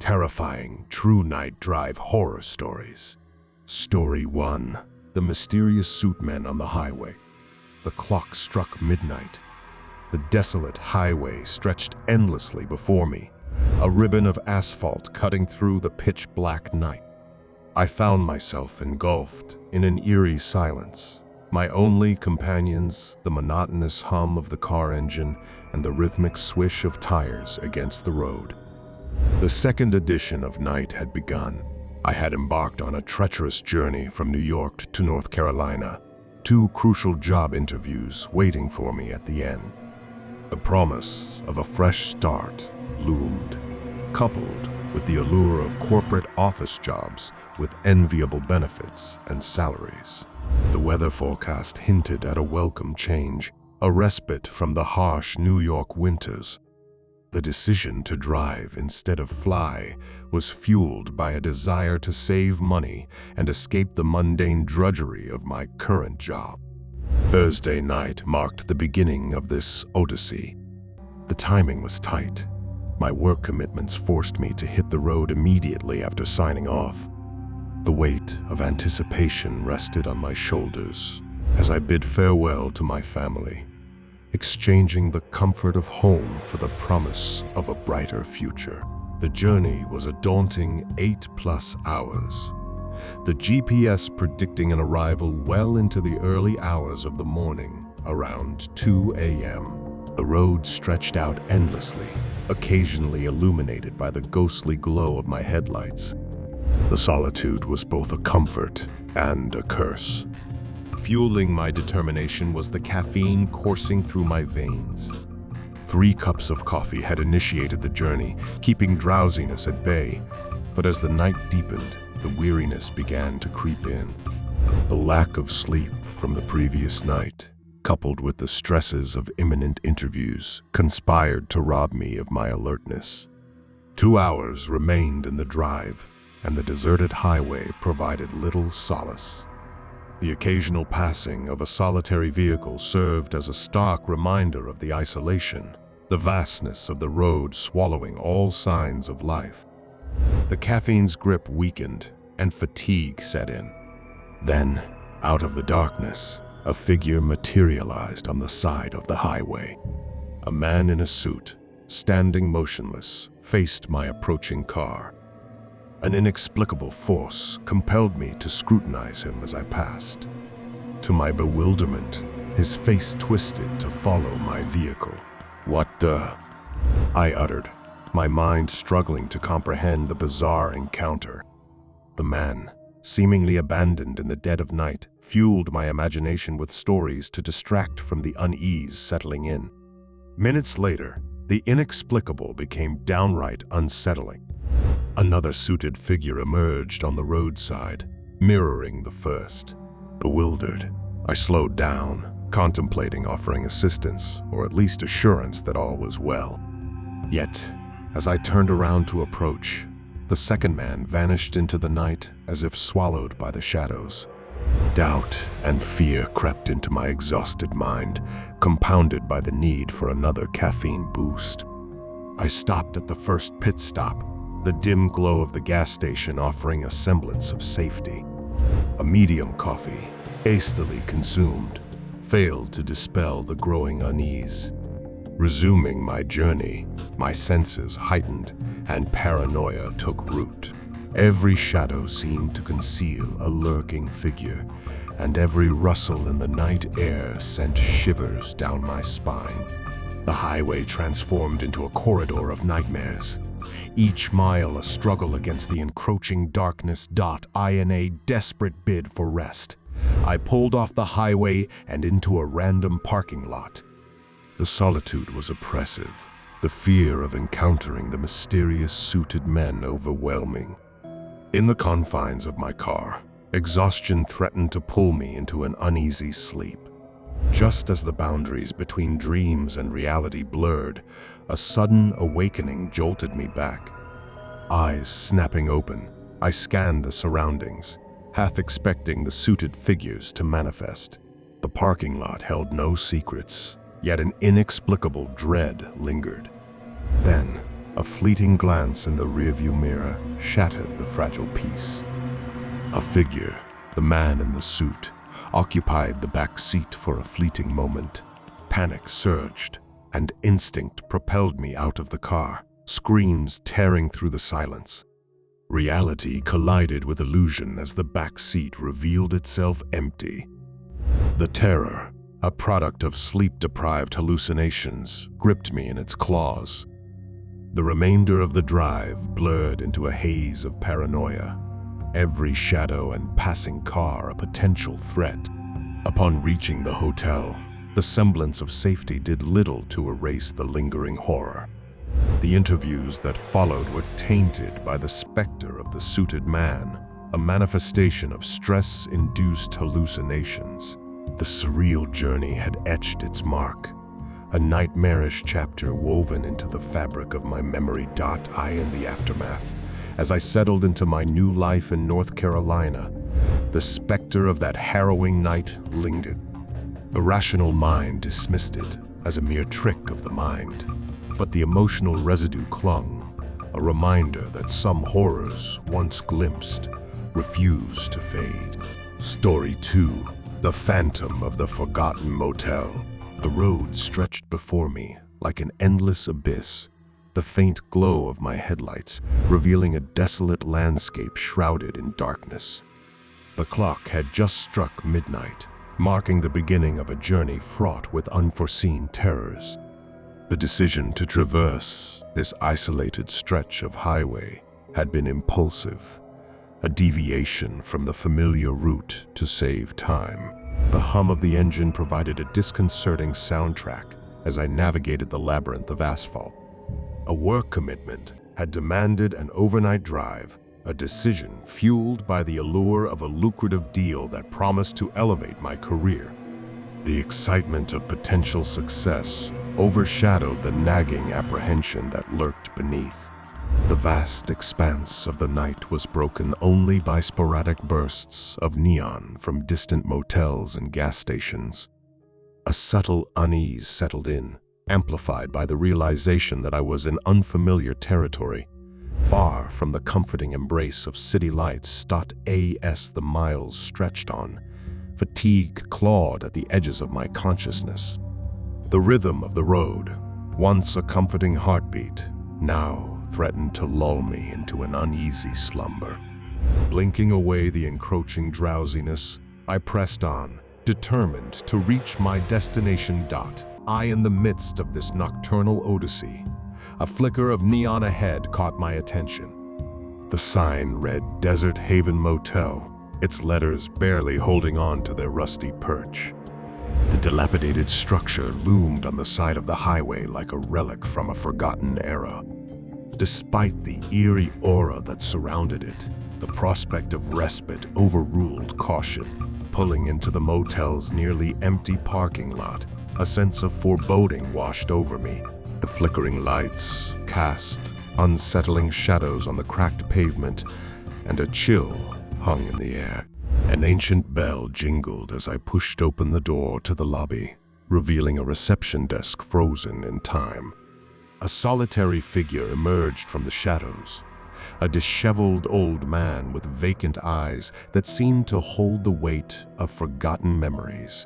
Terrifying true night drive horror stories. Story 1. The mysterious suit men on the highway. The clock struck midnight. The desolate highway stretched endlessly before me, a ribbon of asphalt cutting through the pitch-black night. I found myself engulfed in an eerie silence. My only companions, the monotonous hum of the car engine and the rhythmic swish of tires against the road. The second edition of night had begun. I had embarked on a treacherous journey from New York to North Carolina, 2 crucial job interviews waiting for me at the end. The promise of a fresh start loomed, coupled with the allure of corporate office jobs with enviable benefits and salaries. The weather forecast hinted at a welcome change, a respite from the harsh New York winters. The decision to drive instead of fly was fueled by a desire to save money and escape the mundane drudgery of my current job. Thursday night marked the beginning of this odyssey. The timing was tight. My work commitments forced me to hit the road immediately after signing off. The weight of anticipation rested on my shoulders as I bid farewell to my family, exchanging the comfort of home for the promise of a brighter future. The journey was a daunting 8+ hours, the GPS predicting an arrival well into the early hours of the morning, around 2 a.m. The road stretched out endlessly, occasionally illuminated by the ghostly glow of my headlights. The solitude was both a comfort and a curse. Fueling my determination was the caffeine coursing through my veins. 3 cups of coffee had initiated the journey, keeping drowsiness at bay. But as the night deepened, the weariness began to creep in. The lack of sleep from the previous night, coupled with the stresses of imminent interviews, conspired to rob me of my alertness. 2 hours remained in the drive, and the deserted highway provided little solace. The occasional passing of a solitary vehicle served as a stark reminder of the isolation, the vastness of the road swallowing all signs of life. The caffeine's grip weakened, and fatigue set in. Then, out of the darkness, a figure materialized on the side of the highway. A man in a suit, standing motionless, faced my approaching car. An inexplicable force compelled me to scrutinize him as I passed. To my bewilderment, his face twisted to follow my vehicle. "What the?" I uttered, my mind struggling to comprehend the bizarre encounter. The man, seemingly abandoned in the dead of night, fueled my imagination with stories to distract from the unease settling in. Minutes later, the inexplicable became downright unsettling. Another suited figure emerged on the roadside, mirroring the first. Bewildered, I slowed down, contemplating offering assistance, or at least assurance that all was well. Yet, as I turned around to approach, the second man vanished into the night as if swallowed by the shadows. Doubt and fear crept into my exhausted mind, compounded by the need for another caffeine boost. I stopped at the first pit stop, the dim glow of the gas station offering a semblance of safety. A medium coffee, hastily consumed, failed to dispel the growing unease. Resuming my journey, my senses heightened and paranoia took root. Every shadow seemed to conceal a lurking figure, and every rustle in the night air sent shivers down my spine. The highway transformed into a corridor of nightmares. Each mile a struggle against the encroaching darkness. I in a desperate bid for rest, I pulled off the highway and into a random parking lot. The solitude was oppressive, the fear of encountering the mysterious suited men overwhelming. In the confines of my car, exhaustion threatened to pull me into an uneasy sleep. Just as the boundaries between dreams and reality blurred, a sudden awakening jolted me back. Eyes snapping open, I scanned the surroundings, half expecting the suited figures to manifest. The parking lot held no secrets, yet an inexplicable dread lingered. Then, A fleeting glance in the rearview mirror shattered the fragile peace. A figure, the man in the suit, occupied the back seat for a fleeting moment. Panic surged, and instinct propelled me out of the car, screams tearing through the silence. Reality collided with illusion as the back seat revealed itself empty. The terror, a product of sleep-deprived hallucinations, gripped me in its claws. The remainder of the drive blurred into a haze of paranoia, every shadow and passing car a potential threat. Upon reaching the hotel, the semblance of safety did little to erase the lingering horror. The interviews that followed were tainted by the specter of the suited man, a manifestation of stress-induced hallucinations. The surreal journey had etched its mark, a nightmarish chapter woven into the fabric of my memory. I in the aftermath. As I settled into my new life in North Carolina, the specter of that harrowing night lingered. The rational mind dismissed it as a mere trick of the mind, but the emotional residue clung, a reminder that some horrors, once glimpsed, refused to fade. Story 2: The Phantom of the Forgotten Motel. The road stretched before me like an endless abyss, the faint glow of my headlights revealing a desolate landscape shrouded in darkness. The clock had just struck midnight, marking the beginning of a journey fraught with unforeseen terrors. The decision to traverse this isolated stretch of highway had been impulsive, a deviation from the familiar route to save time. The hum of the engine provided a disconcerting soundtrack as I navigated the labyrinth of asphalt. A work commitment had demanded an overnight drive, a decision fueled by the allure of a lucrative deal that promised to elevate my career. The excitement of potential success overshadowed the nagging apprehension that lurked beneath. The vast expanse of the night was broken only by sporadic bursts of neon from distant motels and gas stations. A subtle unease settled in, amplified by the realization that I was in unfamiliar territory, far from the comforting embrace of city lights. As the miles stretched on, fatigue clawed at the edges of my consciousness. The rhythm of the road, once a comforting heartbeat, now threatened to lull me into an uneasy slumber. Blinking away the encroaching drowsiness, I pressed on, determined to reach my destination. In the midst of this nocturnal odyssey, a flicker of neon ahead caught my attention. The sign read Desert Haven Motel, its letters barely holding on to their rusty perch. The dilapidated structure loomed on the side of the highway like a relic from a forgotten era. Despite the eerie aura that surrounded it, the prospect of respite overruled caution. Pulling into the motel's nearly empty parking lot, a sense of foreboding washed over me. The flickering lights cast unsettling shadows on the cracked pavement, and a chill hung in the air. An ancient bell jingled as I pushed open the door to the lobby, revealing a reception desk frozen in time. A solitary figure emerged from the shadows, a disheveled old man with vacant eyes that seemed to hold the weight of forgotten memories.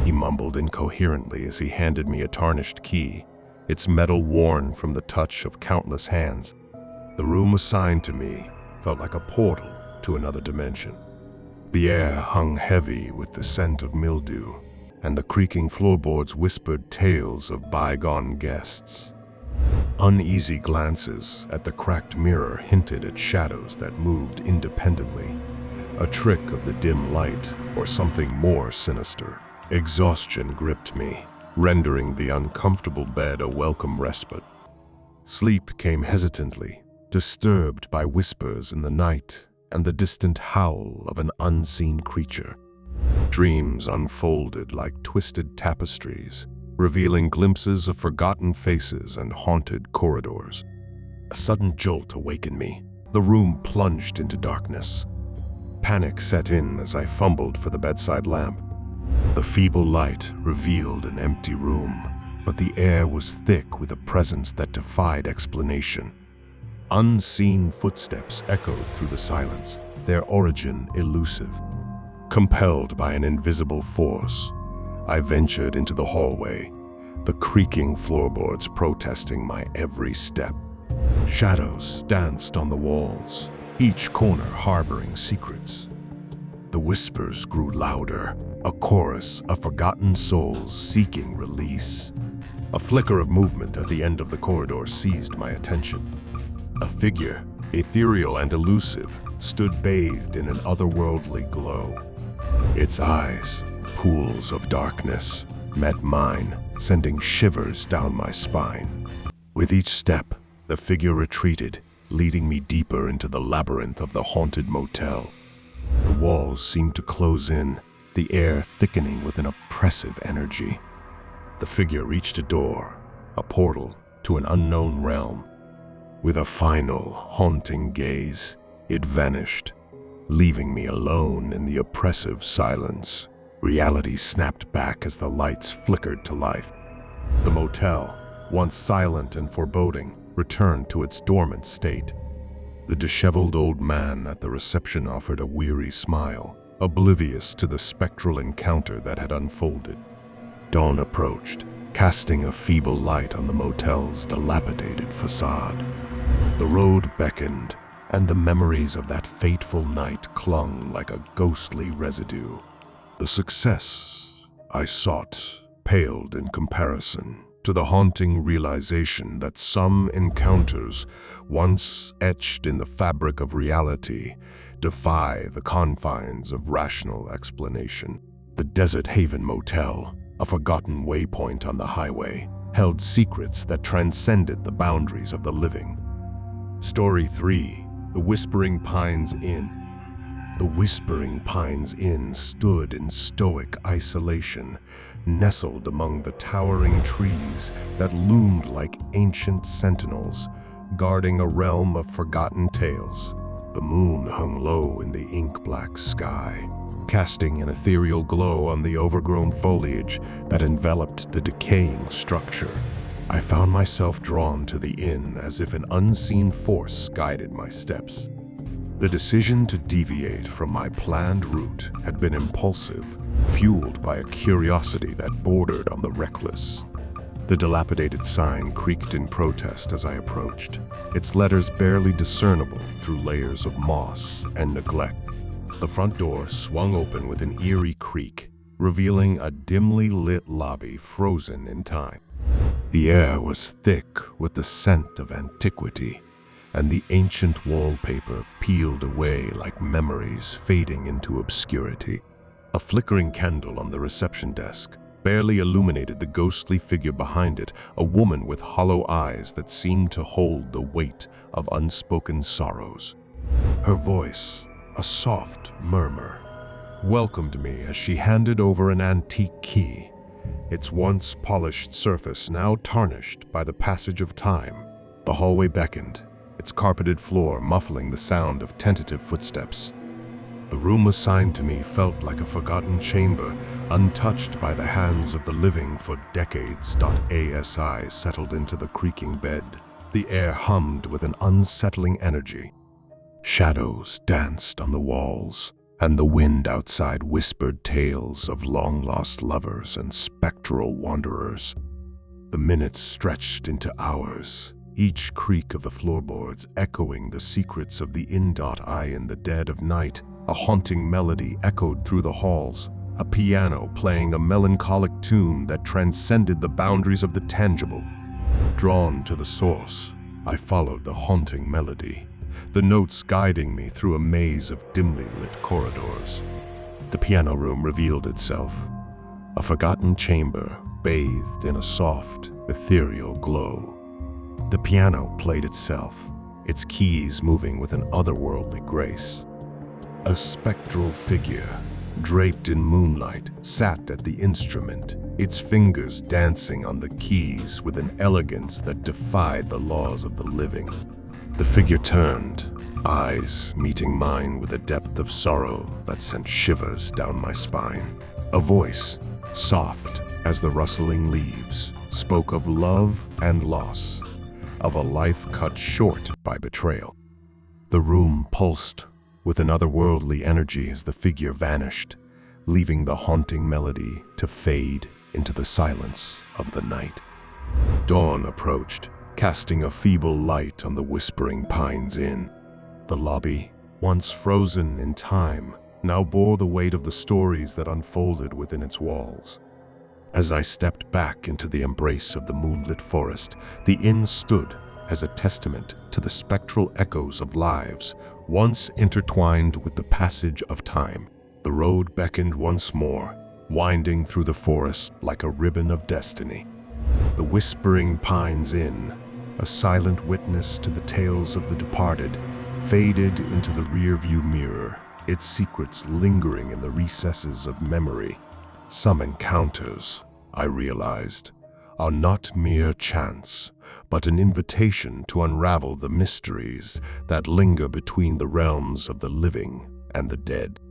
He mumbled incoherently as he handed me a tarnished key, its metal worn from the touch of countless hands. The room assigned to me felt like a portal to another dimension. The air hung heavy with the scent of mildew, and the creaking floorboards whispered tales of bygone guests. Uneasy glances at the cracked mirror hinted at shadows that moved independently, a trick of the dim light or something more sinister. Exhaustion gripped me, rendering the uncomfortable bed a welcome respite. Sleep came hesitantly, disturbed by whispers in the night and the distant howl of an unseen creature. Dreams unfolded like twisted tapestries, revealing glimpses of forgotten faces and haunted corridors. A sudden jolt awakened me. The room plunged into darkness. Panic set in as I fumbled for the bedside lamp. The feeble light revealed an empty room, but the air was thick with a presence that defied explanation. Unseen footsteps echoed through the silence, their origin elusive. Compelled by an invisible force, I ventured into the hallway, the creaking floorboards protesting my every step. Shadows danced on the walls, each corner harboring secrets. The whispers grew louder, a chorus of forgotten souls seeking release. A flicker of movement at the end of the corridor seized my attention. A figure, ethereal and elusive, stood bathed in an otherworldly glow. Its eyes, pools of darkness, met mine, sending shivers down my spine. With each step, the figure retreated, leading me deeper into the labyrinth of the haunted motel. The walls seemed to close in, the air thickening with an oppressive energy. The figure reached a door, a portal to an unknown realm. With a final, haunting gaze, it vanished, leaving me alone in the oppressive silence. Reality snapped back as the lights flickered to life. The motel, once silent and foreboding, returned to its dormant state. The disheveled old man at the reception offered a weary smile, oblivious to the spectral encounter that had unfolded. Dawn approached, casting a feeble light on the motel's dilapidated facade. The road beckoned, and the memories of that fateful night clung like a ghostly residue. The success I sought paled in comparison to the haunting realization that some encounters, once etched in the fabric of reality, defy the confines of rational explanation. The Desert Haven Motel, a forgotten waypoint on the highway, held secrets that transcended the boundaries of the living. Story 3: The Whispering Pines Inn. The Whispering Pines Inn stood in stoic isolation, nestled among the towering trees that loomed like ancient sentinels, guarding a realm of forgotten tales. The moon hung low in the ink-black sky, casting an ethereal glow on the overgrown foliage that enveloped the decaying structure. I found myself drawn to the inn as if an unseen force guided my steps. The decision to deviate from my planned route had been impulsive, fueled by a curiosity that bordered on the reckless. The dilapidated sign creaked in protest as I approached, its letters barely discernible through layers of moss and neglect. The front door swung open with an eerie creak, revealing a dimly lit lobby frozen in time. The air was thick with the scent of antiquity, and the ancient wallpaper peeled away like memories fading into obscurity. A flickering candle on the reception desk barely illuminated the ghostly figure behind it, a woman with hollow eyes that seemed to hold the weight of unspoken sorrows. Her voice, a soft murmur, welcomed me as she handed over an antique key, its once polished surface now tarnished by the passage of time. The hallway beckoned, its carpeted floor muffling the sound of tentative footsteps. The room assigned to me felt like a forgotten chamber, untouched by the hands of the living for decades. ASI settled into the creaking bed. The air hummed with an unsettling energy. Shadows danced on the walls, and the wind outside whispered tales of long-lost lovers and spectral wanderers. The minutes stretched into hours, each creak of the floorboards echoing the secrets of the inn. In the dead of night, a haunting melody echoed through the halls, a piano playing a melancholic tune that transcended the boundaries of the tangible. Drawn to the source, I followed the haunting melody, the notes guiding me through a maze of dimly lit corridors. The piano room revealed itself, a forgotten chamber bathed in a soft, ethereal glow. The piano played itself, its keys moving with an otherworldly grace. A spectral figure, draped in moonlight, sat at the instrument, its fingers dancing on the keys with an elegance that defied the laws of the living. The figure turned, eyes meeting mine with a depth of sorrow that sent shivers down my spine. A voice, soft as the rustling leaves, spoke of love and loss, of a life cut short by betrayal. The room pulsed with an otherworldly energy as the figure vanished, leaving the haunting melody to fade into the silence of the night. Dawn approached, casting a feeble light on the Whispering Pines Inn. The lobby, once frozen in time, now bore the weight of the stories that unfolded within its walls. As I stepped back into the embrace of the moonlit forest, the inn stood as a testament to the spectral echoes of lives once intertwined with the passage of time. The road beckoned once more, winding through the forest like a ribbon of destiny. The Whispering Pines Inn, a silent witness to the tales of the departed, faded into the rearview mirror, its secrets lingering in the recesses of memory. Some encounters, I realized, are not mere chance, but an invitation to unravel the mysteries that linger between the realms of the living and the dead.